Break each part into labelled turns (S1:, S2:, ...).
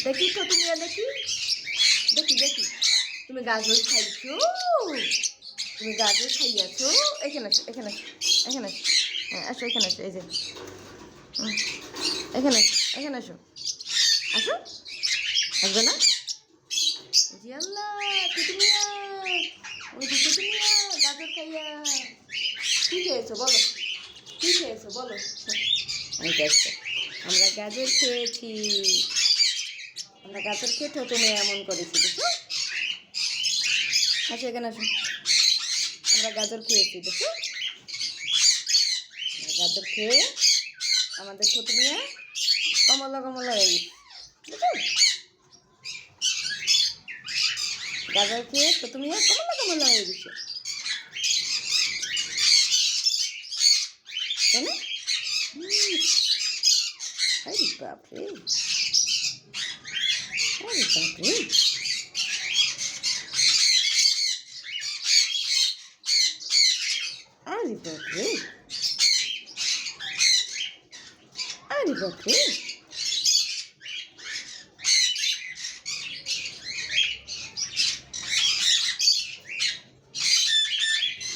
S1: দেখি তো তুমি দেখি দেখি দেখি তুমি গাজর খাইছো, তুমি গাজর খাইয়াছো। এখানে আসো এখানে আসো এখানে আসো, হ্যাঁ আসো এখানে আসো, এই যে এখানে আসো এখানে আসো, আসো আসবে না? জি আল্লাহ তিতুমিয়া, ওই যে তিতুমিয়া গাজর খাইয়া কি খেয়েছো বলো, কি খেয়েছো বলো? আমি দেখছো আমরা গাজর খেয়েছি, আমরা গাজর খেয়েছো তুমি এমন করেছি দেখো। আসো এখানে আসো, আমরা গাজর খেয়েছি দেখো, গাজর খেয়ে আমাদের ছোট মিয়া কমলা কমলা হয়ে গেছে বুঝছো, গাজর খেয়ে ছোট মিয়া কমলা কমলা হয়ে গেছে, তাই না? আরে বাপরে, আরে বাপরে, আরে বাপরে, আরে বাপরে।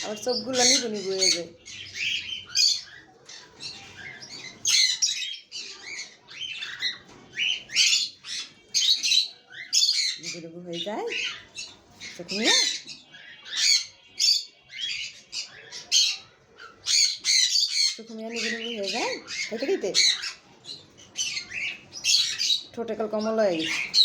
S1: আবার সবগুলো নিবু নিবু হয়ে যায়। নিবু নিবু হয়ে যায় চোখমিয়া, চোখমিয়া নিবু নিবু হয়ে যায় খেতে খেতে, ঠোঁটে কাল কমলা হয়ে গেছে।